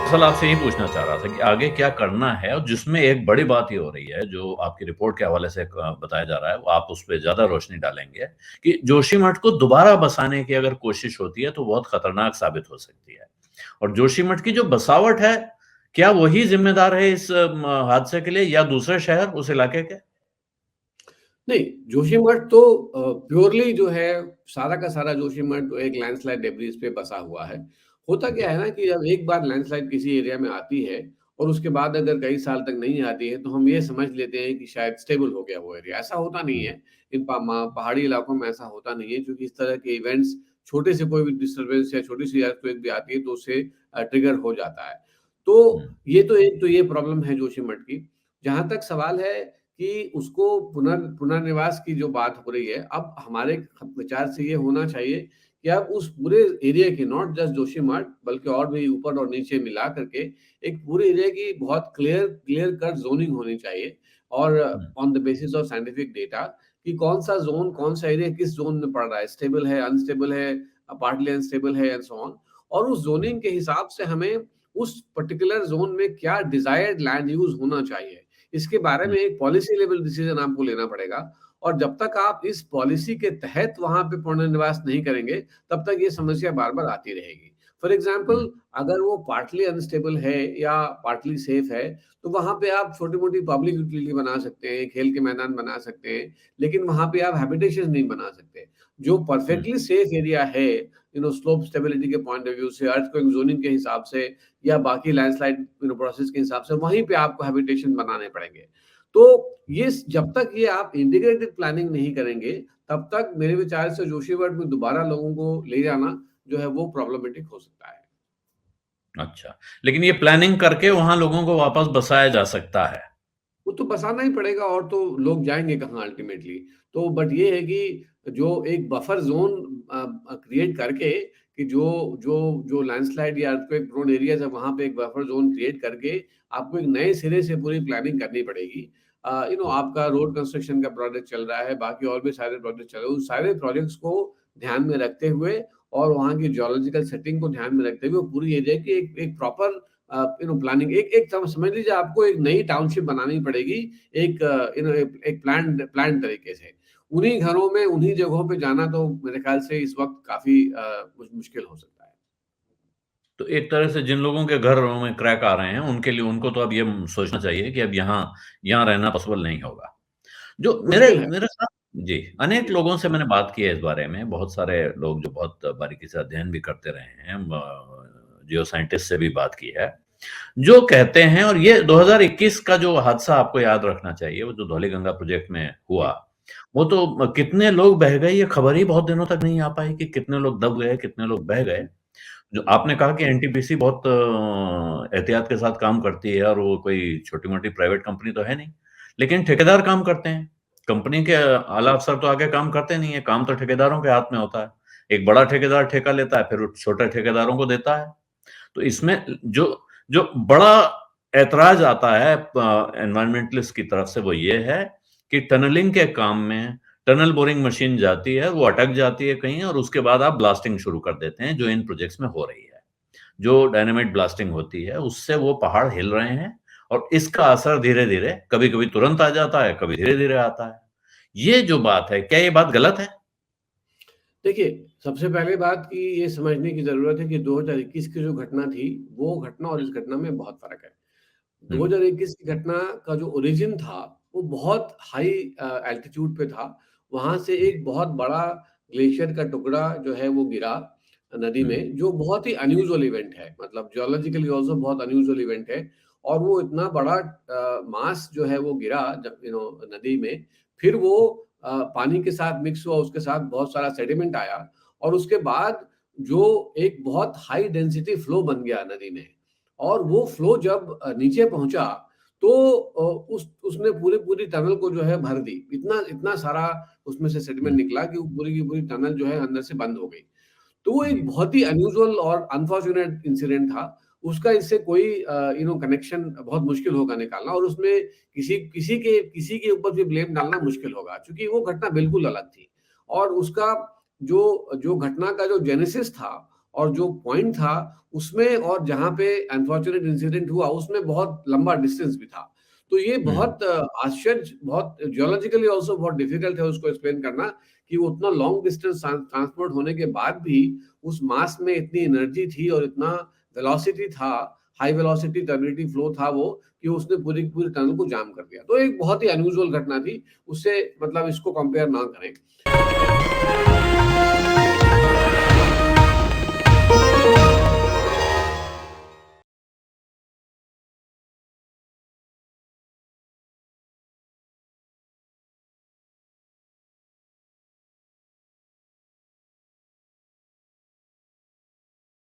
दरअसल आपसे यही पूछना चाह रहा था कि आगे क्या करना है, और जिसमें एक बड़ी बात ये हो रही है, जो आपकी रिपोर्ट के हवाले से बताया जा रहा है, वो आप उस पे ज़्यादा रोशनी डालेंगे, कि जोशीमठ को दोबारा बसाने की अगर कोशिश होती है, तो बहुत खतरनाक साबित हो सकती है। और जोशीमठ की जो बसावट है, क्या वही ज़िम्मेदार है इस हादसे के लिए, या दूसरे शहर उस इलाके के? नहीं, जोशीमठ तो प्योरली जो है, सारा का सारा जोशीमठ एक लैंडस्लाइड डेब्रिस पे बसा हुआ है। होता क्या जी। है ना कि जब एक बार लैंडस्लाइड किसी एरिया में आती है और उसके बाद अगर कई साल तक नहीं आती है, तो हम ये समझ लेते हैं कि शायद स्टेबल हो गया वो एरिया। ऐसा होता नहीं हुँ, है। इन पहाड़ी इलाकों में ऐसा होता नहीं है, क्योंकि इस तरह के इवेंट्स, छोटे से कोई भी डिस्टर्बेंस या छोटी-सी अर्थक्वेक भी आती है, तो उससे ट्रिगर हो जाता है। हुँ, तो ये प्रॉब्लम है जोशीमठ की। जहाँ तक सवाल है कि उसको पुनर्निवास की जो बात हो रही है, अब हमारे विचार से ये होना चाहिए कि अब उस पूरे एरिया की, नॉट जस्ट जोशीमठ, बल्कि और भी ऊपर और नीचे मिला करके एक पूरे एरिया की बहुत क्लियर कट ज़ोनिंग होनी चाहिए, और हुँ, on the basis of scientific data कि कौन-सा ज़ोन, कौन-सा एरिया किस ज़ोन में पड़ रहा है, स्टेबल है, अनस्टेबल है, पार्टली अनस्टेबल है एंड सो ऑन। और उस हुँ, ज़ोनिंग के हिसाब से हमें उस पर्टिकुलर ज़ोन में क्या डिज़ायर्ड लैंड यूज़ होना चाहिए, इसके बारे हुँ, में एक पॉलिसी लेवल डिसीजन आपको लेना पड़ेगा। और जब तक आप इस पॉलिसी के तहत वहां पे पुनर्निवास नहीं करेंगे, तब तक ये समस्या बार बार आती रहेगी। फॉर हुँ, एग्जाम्पल, अगर वो पार्टली अनस्टेबल है या पार्टली सेफ है, तो वहां पे आप छोटी मोटी पब्लिक यूटिलिटी बना सकते हैं, खेल के मैदान बना सकते हैं, लेकिन वहां पे आप हैबिटेशन नहीं बना सकते। जो हुँ, परफेक्टली सेफ एरिया है, स्लोप स्टेबिलिटी के पॉइंट ऑफ व्यू से, अर्थक्वेक जोनिंग के हिसाब से, या बाकी लैंडस्लाइड प्रोसेस के हिसाब से, वहीं पे आपको हैबिटेशन बनाने पड़ेंगे। तो ये जब तक ये आप इंटीग्रेटेड प्लानिंग नहीं करेंगे, तब तक मेरे विचार से जोशीमठ में दोबारा लोगों को ले जाना जो है वो प्रॉब्लमेटिक हो सकता है। अच्छा। लेकिन ये प्लानिंग करके वहाँ लोगों को वापस बसाया जा सकता है। वो तो बसाना ही पड़ेगा, और तो लोग जाएँगे कहाँ अल्टीमेटली। तो बट ये है कि जो एक बफर ज़ोन क्रिएट करके, कि जो जो जो लैंडस्लाइड या अर्थक्वेक प्रोन एरियाज़ है, वहाँ पे एक बफर ज़ोन क्रिएट करके आपको एक नए सिरे से पूरी प्लानिंग करनी पड़ेगी। आपका रोड कंस्ट्रक्शन का प्रोजेक्ट चल रहा है, बाकी और भी सारे प्रोजेक्ट चल रहे हैं। उन सारे प्रोजेक्ट्स को ध्यान में रखते हुए और वहाँ की जियोलॉजिकल सेटिंग को ध्यान में रखते हुए, पूरी एरिया की एक एक प्रॉपर प्लानिंग, एक एक समझ लीजिए आपको एक नई टाउनशिप बनानी पड़ेगी, एक एक प्लान्ड तरीके से। उन्हीं घरों में, उन्हीं जगहों पे जाना तो मेरे ख्याल से इस वक़्त काफ़ी मुश्किल हो सकता है। तो एक तरह से जिन लोगों के घरों में क्रैक आ रहे हैं, उनके लिए उनको तो अब ये सोचना चाहिए कि अब यहाँ यहाँ रहना पॉसिबल नहीं होगा। जो मेरे मुश्किल है। मेरे साथ जी, अनेक जी। लोगों से मैंने बात की है इस बारे में, बहुत सारे लोग जो बहुत बारीकी से अध्ययन भी करते रहे हैं, जियो साइंटिस्ट से भी बात की है, जो कहते हैं, और ये 2021 का जो हादसा आपको याद रखना चाहिए, वो जो धौलीगंगा प्रोजेक्ट में हुआ, जी। वो तो कितने लोग बह गए, ये खबर ही बहुत दिनों तक नहीं आ पाई कि कितने लोग दब गए, कितने लोग बह गए। जो आपने कहा कि एनटीपीसी बहुत एहतियात के साथ काम करती है, और वो कोई छोटी-मोटी प्राइवेट कंपनी तो है नहीं। लेकिन ठेकेदार काम करते हैं। कंपनी के आला अफ़सर तो आके काम करते नहीं है, काम तो ठेकेदारों के हाथ में होता है। एक बड़ा ठेकेदार ठेका लेता है, फिर वो छोटे ठेकेदारों को देता है। तो इसमें जो जो बड़ा ऐतराज़ आता है एनवायरनमेंटलिस्ट की तरफ से, वो ये है कि टनलिंग के काम में टनल बोरिंग मशीन जाती है, वो अटक जाती है कहीं, और उसके बाद आप ब्लास्टिंग शुरू कर देते हैं, जो इन प्रोजेक्ट्स में हो रही है। जो डायनामाइट ब्लास्टिंग होती है, उससे वो पहाड़ हिल रहे हैं, और इसका असर धीरे-धीरे, कभी-कभी तुरंत आ जाता है, कभी धीरे-धीरे आता है। ये जो बात है, क्या ये बात गलत है? देखिए, सबसे पहले बात कि ये समझने की ज़रूरत है कि 2021 की जो घटना थी, वो घटना और इस घटना में बहुत फ़र्क है। हुँ, 2021 की घटना का जो ओरिजिन था, वो बहुत हाई एल्टीट्यूड पे था। वहाँ से जी, एक बहुत बड़ा ग्लेशियर का टुकड़ा जो है वो गिरा नदी हुँ, में, जो बहुत ही अनयूजुअल इवेंट है। मतलब जियोलॉजिकली आल्सो बहुत अनयूजुअल इवेंट है, और वो इतना बड़ा मास जो है वो गिरा जब नदी में, फिर वो पानी के साथ मिक्स हुआ, उसके साथ बहुत सारा सेडिमेंट आया, और उसके बाद जो एक बहुत हाई डेंसिटी फ्लो बन गया नदी में। और वो फ्लो जब नीचे पहुँचा, तो उस उसने पूरी टनल को जो है भर दी। इतना इतना सारा उसमें से सेडिमेंट हुँ, निकला कि वो पूरी की पूरी टनल जो है अंदर से बंद हो गई। तो वो एक जी, बहुत ही अनयूजुअल और अनफॉर्च्यूनेट इंसिडेंट था। उसका इससे कोई कनेक्शन बहुत मुश्किल होगा निकालना, और उसमें किसी के ऊपर भी ब्लेम डालना मुश्किल होगा, क्योंकि वो घटना बिल्कुल अलग थी। और उसका जो जो घटना का जो जेनेसिस था, और जो पॉइंट था उसमें और जहाँ पे अनफॉर्चुनेट इंसिडेंट हुआ उसमें बहुत लंबा डिस्टेंस भी था। तो ये हुँ, बहुत आश्चर्य बहुत जियोलॉजिकली आल्सो बहुत डिफिकल्ट है उसको एक्सप्लेन करना कि वो उतना लॉन्ग डिस्टेंस ट्रांसपोर्ट होने के बाद भी उस मास में इतनी एनर्जी थी और इतना वेलोसिटी था, हाई वेलोसिटी टर्बिडिटी फ्लो था वो कि उसने पूरी की पूरी टनल को जाम कर दिया। तो एक बहुत ही अनयूजुअल घटना थी, उससे मतलब इसको कंपेयर ना करें।